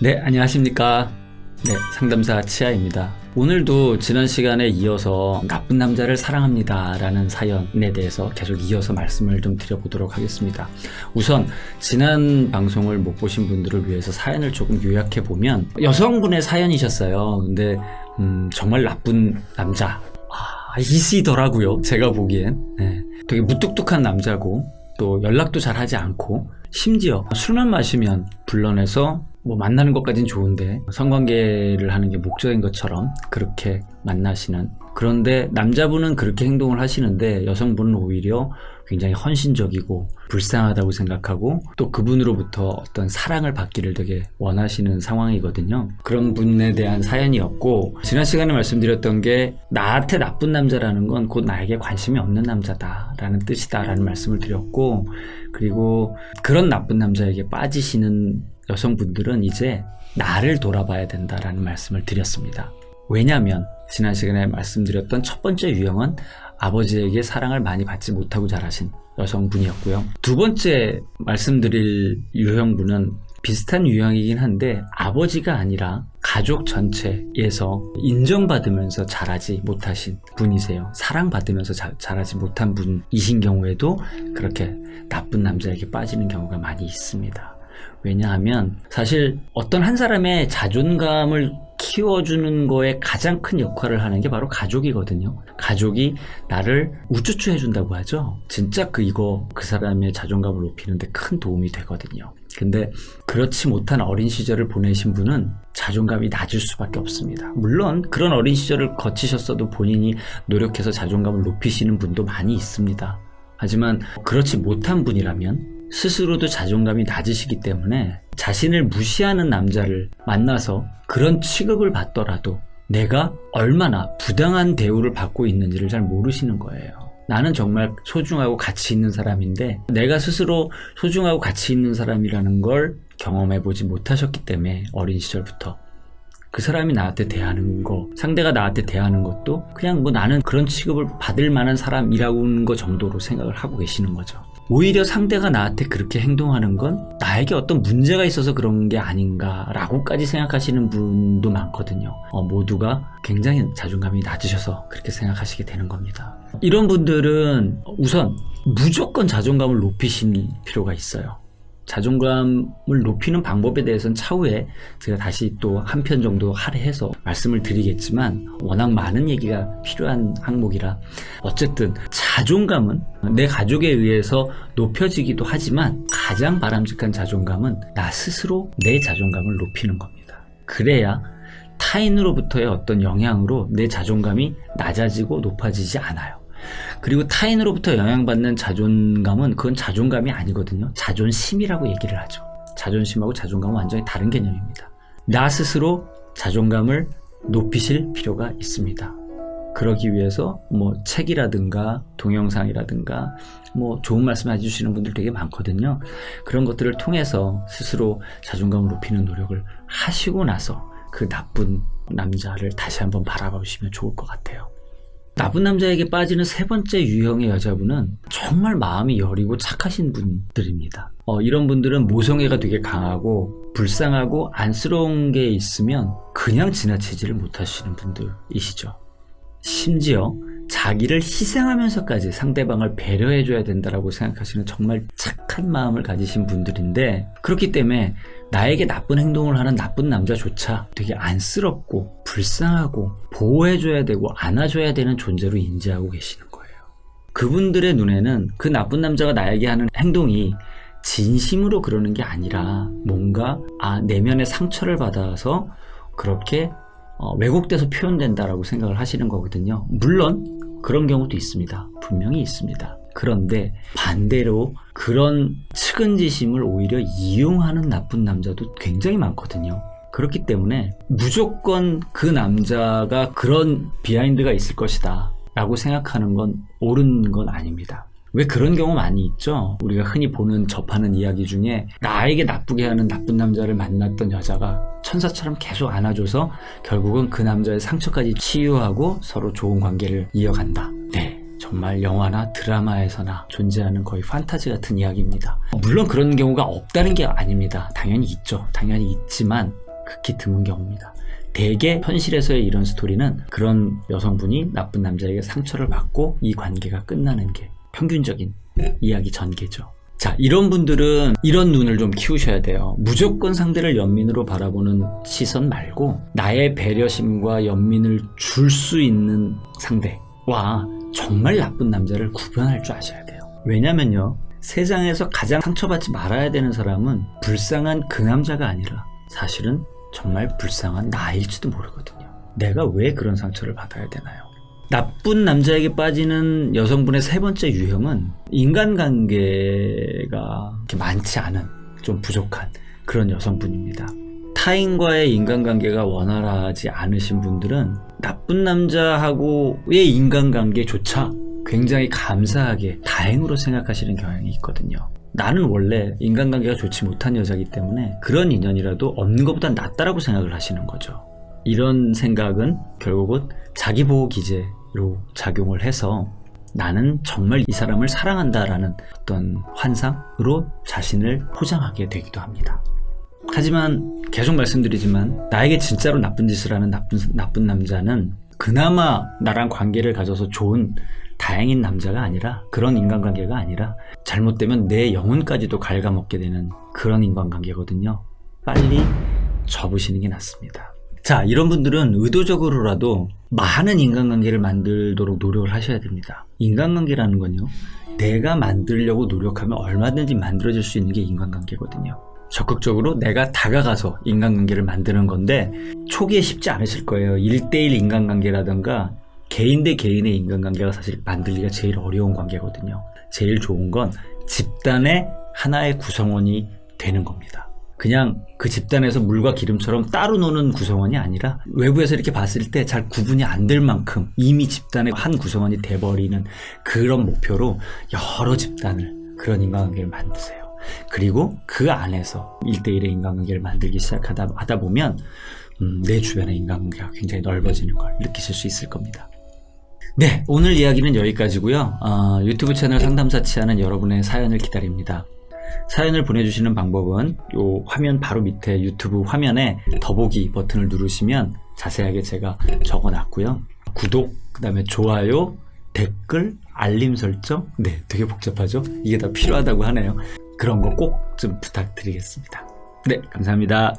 네, 안녕하십니까. 네, 상담사 치아입니다. 오늘도 지난 시간에 이어서 나쁜 남자를 사랑합니다 라는 사연에 대해서 계속 이어서 말씀을 좀 드려보도록 하겠습니다. 우선 지난 방송을 못 보신 분들을 위해서 사연을 조금 요약해보면 여성분의 사연이셨어요. 근데 정말 나쁜 남자 이시더라고요. 제가 보기엔. 네, 되게 무뚝뚝한 남자고 또 연락도 잘 하지 않고 심지어 술만 마시면 불러내서 뭐 만나는 것까진 좋은데 성관계를 하는 게 목적인 것처럼 그렇게 만나시는, 그런데 남자분은 그렇게 행동을 하시는데 여성분은 오히려 굉장히 헌신적이고 불쌍하다고 생각하고 또 그분으로부터 어떤 사랑을 받기를 되게 원하시는 상황이거든요. 그런 분에 대한 사연이었고, 지난 시간에 말씀드렸던 게 나한테 나쁜 남자라는 건 곧 나에게 관심이 없는 남자다라는 뜻이다라는 말씀을 드렸고, 그리고 그런 나쁜 남자에게 빠지시는 여성분들은 이제 나를 돌아봐야 된다라는 말씀을 드렸습니다. 왜냐하면 지난 시간에 말씀드렸던 첫 번째 유형은 아버지에게 사랑을 많이 받지 못하고 자라신 여성분이었고요. 두 번째 말씀드릴 유형분은 비슷한 유형이긴 한데 아버지가 아니라 가족 전체에서 인정받으면서 자라지 못하신 분이세요. 사랑받으면서 자라지 못한 분이신 경우에도 그렇게 나쁜 남자에게 빠지는 경우가 많이 있습니다. 왜냐하면 사실 어떤 한 사람의 자존감을 키워주는 거에 가장 큰 역할을 하는 게 바로 가족이거든요. 가족이 나를 우쭈쭈 해준다고 하죠. 진짜 그 사람의 자존감을 높이는데 큰 도움이 되거든요. 근데 그렇지 못한 어린 시절을 보내신 분은 자존감이 낮을 수밖에 없습니다. 물론 그런 어린 시절을 거치셨어도 본인이 노력해서 자존감을 높이시는 분도 많이 있습니다. 하지만 그렇지 못한 분이라면 스스로도 자존감이 낮으시기 때문에 자신을 무시하는 남자를 만나서 그런 취급을 받더라도 내가 얼마나 부당한 대우를 받고 있는지를 잘 모르시는 거예요. 나는 정말 소중하고 가치 있는 사람인데 내가 스스로 소중하고 가치 있는 사람이라는 걸 경험해보지 못하셨기 때문에 어린 시절부터 그 사람이 나한테 대하는 거, 상대가 나한테 대하는 것도 그냥 뭐 나는 그런 취급을 받을 만한 사람이라는 거 정도로 생각을 하고 계시는 거죠. 오히려 상대가 나한테 그렇게 행동하는 건 나에게 어떤 문제가 있어서 그런 게 아닌가라고까지 생각하시는 분도 많거든요. 모두가 굉장히 자존감이 낮으셔서 그렇게 생각하시게 되는 겁니다. 이런 분들은 우선 무조건 자존감을 높이실 필요가 있어요. 자존감을 높이는 방법에 대해서는 차후에 제가 다시 또 한 편 정도 할애해서 말씀을 드리겠지만 워낙 많은 얘기가 필요한 항목이라, 어쨌든 자존감은 내 가족에 의해서 높여지기도 하지만 가장 바람직한 자존감은 나 스스로 내 자존감을 높이는 겁니다. 그래야 타인으로부터의 어떤 영향으로 내 자존감이 낮아지고 높아지지 않아요. 그리고 타인으로부터 영향받는 자존감은 그건 자존감이 아니거든요. 자존심이라고 얘기를 하죠. 자존심하고 자존감은 완전히 다른 개념입니다. 나 스스로 자존감을 높이실 필요가 있습니다. 그러기 위해서 뭐 책이라든가 동영상이라든가 뭐 좋은 말씀 해주시는 분들 되게 많거든요. 그런 것들을 통해서 스스로 자존감을 높이는 노력을 하시고 나서 그 나쁜 남자를 다시 한번 바라봐 보시면 좋을 것 같아요. 나쁜 남자에게 빠지는 세 번째 유형의 여자분은 정말 마음이 여리고 착하신 분들입니다. 이런 분들은 모성애가 되게 강하고 불쌍하고 안쓰러운 게 있으면 그냥 지나치지를 못하시는 분들이시죠. 심지어 자기를 희생하면서까지 상대방을 배려해줘야 된다고 생각하시는 정말 착한 마음을 가지신 분들인데, 그렇기 때문에 나에게 나쁜 행동을 하는 나쁜 남자조차 되게 안쓰럽고 불쌍하고 보호해줘야 되고 안아줘야 되는 존재로 인지하고 계시는 거예요. 그분들의 눈에는 그 나쁜 남자가 나에게 하는 행동이 진심으로 그러는 게 아니라 뭔가 내면의 상처를 받아서 그렇게 왜곡돼서 표현된다라고 생각을 하시는 거거든요. 물론 그런 경우도 있습니다. 분명히 있습니다. 그런데 반대로 그런 측은지심을 오히려 이용하는 나쁜 남자도 굉장히 많거든요. 그렇기 때문에 무조건 그 남자가 그런 비하인드가 있을 것이다 라고 생각하는 건 옳은 건 아닙니다. 왜 그런 경우 많이 있죠? 우리가 흔히 접하는 이야기 중에 나에게 나쁘게 하는 나쁜 남자를 만났던 여자가 천사처럼 계속 안아줘서 결국은 그 남자의 상처까지 치유하고 서로 좋은 관계를 이어간다. 네, 정말 영화나 드라마에서나 존재하는 거의 판타지 같은 이야기입니다. 물론 그런 경우가 없다는 게 아닙니다. 당연히 있죠. 당연히 있지만 극히 드문 경우입니다. 대개 현실에서의 이런 스토리는 그런 여성분이 나쁜 남자에게 상처를 받고 이 관계가 끝나는 게 평균적인 이야기 전개죠. 자, 이런 분들은 이런 눈을 좀 키우셔야 돼요. 무조건 상대를 연민으로 바라보는 시선 말고 나의 배려심과 연민을 줄 수 있는 상대와 정말 나쁜 남자를 구분할 줄 아셔야 돼요. 왜냐면요, 세상에서 가장 상처받지 말아야 되는 사람은 불쌍한 그 남자가 아니라 사실은 정말 불쌍한 나일지도 모르거든요. 내가 왜 그런 상처를 받아야 되나요? 나쁜 남자에게 빠지는 여성분의 세 번째 유형은 인간관계가 이렇게 많지 않은, 좀 부족한 그런 여성분입니다. 타인과의 인간관계가 원활하지 않으신 분들은 나쁜 남자하고의 인간관계조차 굉장히 감사하게 다행으로 생각하시는 경향이 있거든요. 나는 원래 인간관계가 좋지 못한 여자이기 때문에 그런 인연이라도 없는 것보다 낫다라고 생각을 하시는 거죠. 이런 생각은 결국은 자기보호 기제로 작용을 해서 나는 정말 이 사람을 사랑한다라는 어떤 환상으로 자신을 포장하게 되기도 합니다. 하지만 계속 말씀드리지만 나에게 진짜로 나쁜 짓을 하는 나쁜 남자는 그나마 나랑 관계를 가져서 좋은 다행인 남자가 아니라, 그런 인간관계가 아니라 잘못되면 내 영혼까지도 갉아먹게 되는 그런 인간관계거든요. 빨리 접으시는 게 낫습니다. 자, 이런 분들은 의도적으로라도 많은 인간관계를 만들도록 노력을 하셔야 됩니다. 인간관계라는 건요, 내가 만들려고 노력하면 얼마든지 만들어질 수 있는 게 인간관계거든요. 적극적으로 내가 다가가서 인간관계를 만드는 건데 초기에 쉽지 않으실 거예요. 1대1 인간관계라든가 개인 대 개인의 인간관계가 사실 만들기가 제일 어려운 관계거든요. 제일 좋은 건 집단의 하나의 구성원이 되는 겁니다. 그냥 그 집단에서 물과 기름처럼 따로 노는 구성원이 아니라 외부에서 이렇게 봤을 때 잘 구분이 안 될 만큼 이미 집단의 한 구성원이 돼버리는 그런 목표로 여러 집단을, 그런 인간관계를 만드세요. 그리고 그 안에서 1대1의 인간관계를 만들기 시작하다 보면 내 주변의 인간관계가 굉장히 넓어지는 걸 느끼실 수 있을 겁니다. 네, 오늘 이야기는 여기까지고요. 유튜브 채널 상담사 치아는 여러분의 사연을 기다립니다. 사연을 보내주시는 방법은 요 화면 바로 밑에 유튜브 화면에 더보기 버튼을 누르시면 자세하게 제가 적어놨고요. 구독, 그 다음에 좋아요, 댓글, 알림 설정, 네, 되게 복잡하죠? 이게 다 필요하다고 하네요. 그런 거 꼭 좀 부탁드리겠습니다. 네, 감사합니다.